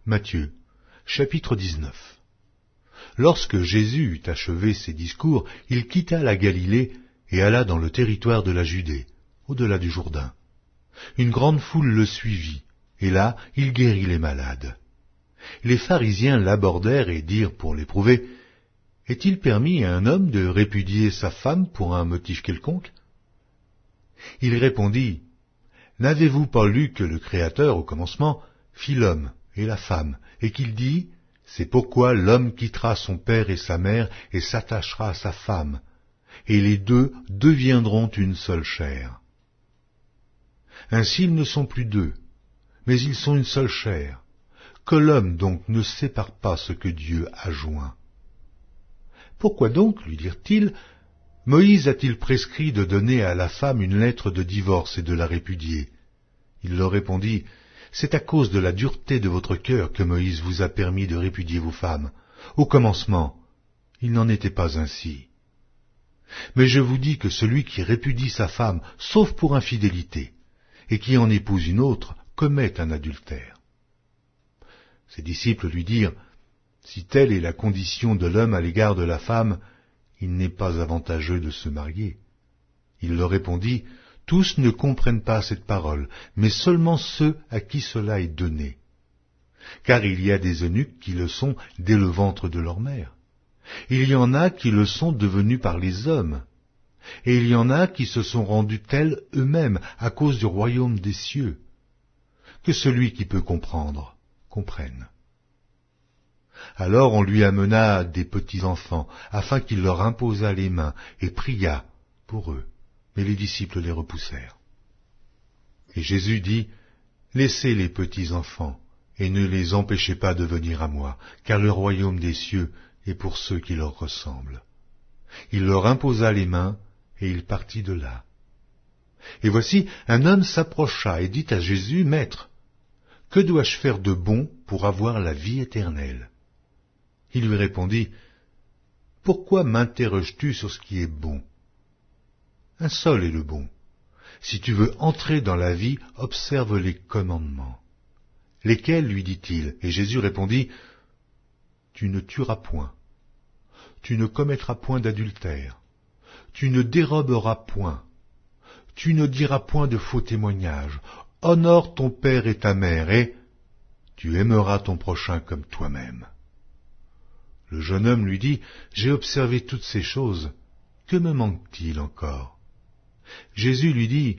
Matthieu, chapitre 19. Lorsque Jésus eut achevé ses discours, il quitta la Galilée et alla dans le territoire de la Judée, au-delà du Jourdain. Une grande foule le suivit, et là, il guérit les malades. Les pharisiens l'abordèrent et dirent pour l'éprouver, « Est-il permis à un homme de répudier sa femme pour un motif quelconque ?» Il répondit, « N'avez-vous pas lu que le Créateur, au commencement, fit l'homme et la femme, et qu'il dit, « C'est pourquoi l'homme quittera son père et sa mère et s'attachera à sa femme, et les deux deviendront une seule chair. Ainsi ils ne sont plus deux, mais ils sont une seule chair. Que l'homme donc ne sépare pas ce que Dieu a joint. Pourquoi donc, lui dirent-ils, Moïse a-t-il prescrit de donner à la femme une lettre de divorce et de la répudier? Il leur répondit, c'est à cause de la dureté de votre cœur que Moïse vous a permis de répudier vos femmes. Au commencement, il n'en était pas ainsi. Mais je vous dis que celui qui répudie sa femme, sauf pour infidélité, et qui en épouse une autre, commet un adultère. Ses disciples lui dirent, si telle est la condition de l'homme à l'égard de la femme, il n'est pas avantageux de se marier. Il leur répondit, tous ne comprennent pas cette parole, mais seulement ceux à qui cela est donné. Car il y a des eunuques qui le sont dès le ventre de leur mère. Il y en a qui le sont devenus par les hommes. Et il y en a qui se sont rendus tels eux-mêmes à cause du royaume des cieux. Que celui qui peut comprendre, comprenne. Alors on lui amena des petits-enfants, afin qu'il leur imposât les mains, et pria pour eux. Mais les disciples les repoussèrent. Et Jésus dit, laissez les petits-enfants, et ne les empêchez pas de venir à moi, car le royaume des cieux est pour ceux qui leur ressemblent. Il leur imposa les mains, et il partit de là. Et voici, un homme s'approcha et dit à Jésus, Maître, que dois-je faire de bon pour avoir la vie éternelle? Il lui répondit, pourquoi m'interroges-tu sur ce qui est bon? Un seul est le bon. Si tu veux entrer dans la vie, observe les commandements. Lesquels, lui dit-il? Et Jésus répondit, tu ne tueras point, tu ne commettras point d'adultère, tu ne déroberas point, tu ne diras point de faux témoignages, honore ton père et ta mère, et tu aimeras ton prochain comme toi-même. Le jeune homme lui dit, j'ai observé toutes ces choses, que me manque-t-il encore? Jésus lui dit,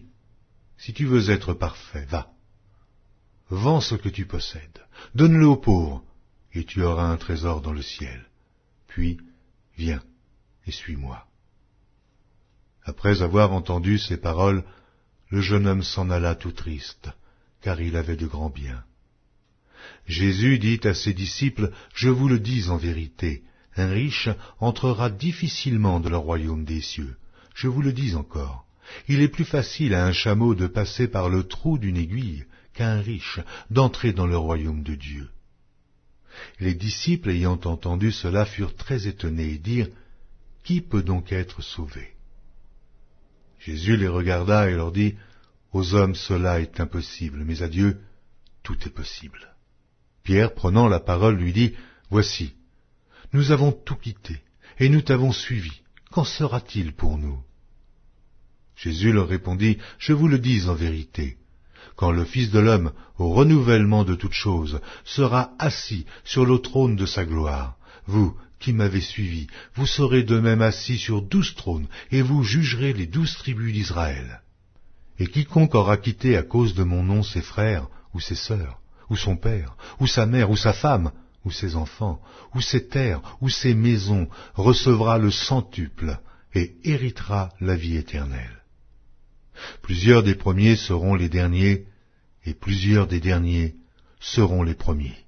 si tu veux être parfait, va, vends ce que tu possèdes, donne-le aux pauvres, et tu auras un trésor dans le ciel. Puis, viens et suis-moi. Après avoir entendu ces paroles, le jeune homme s'en alla tout triste, car il avait de grands biens. Jésus dit à ses disciples, je vous le dis en vérité, un riche entrera difficilement dans le royaume des cieux. Je vous le dis encore, il est plus facile à un chameau de passer par le trou d'une aiguille qu'à un riche d'entrer dans le royaume de Dieu. Les disciples ayant entendu cela furent très étonnés et dirent, qui peut donc être sauvé? Jésus les regarda et leur dit, aux hommes cela est impossible, mais à Dieu tout est possible. Pierre, prenant la parole, lui dit, voici, nous avons tout quitté, et nous t'avons suivi. Qu'en sera-t-il pour nous? Jésus leur répondit, je vous le dis en vérité, quand le Fils de l'homme, au renouvellement de toutes choses, sera assis sur le trône de sa gloire, vous, qui m'avez suivi, vous serez de même assis sur 12 trônes, et vous jugerez les 12 tribus d'Israël. Et quiconque aura quitté à cause de mon nom ses frères, ou ses sœurs, ou son père, ou sa mère, ou sa femme, ou ses enfants, ou ses terres, ou ses maisons, recevra le centuple, et héritera la vie éternelle. Plusieurs des premiers seront les derniers, et plusieurs des derniers seront les premiers.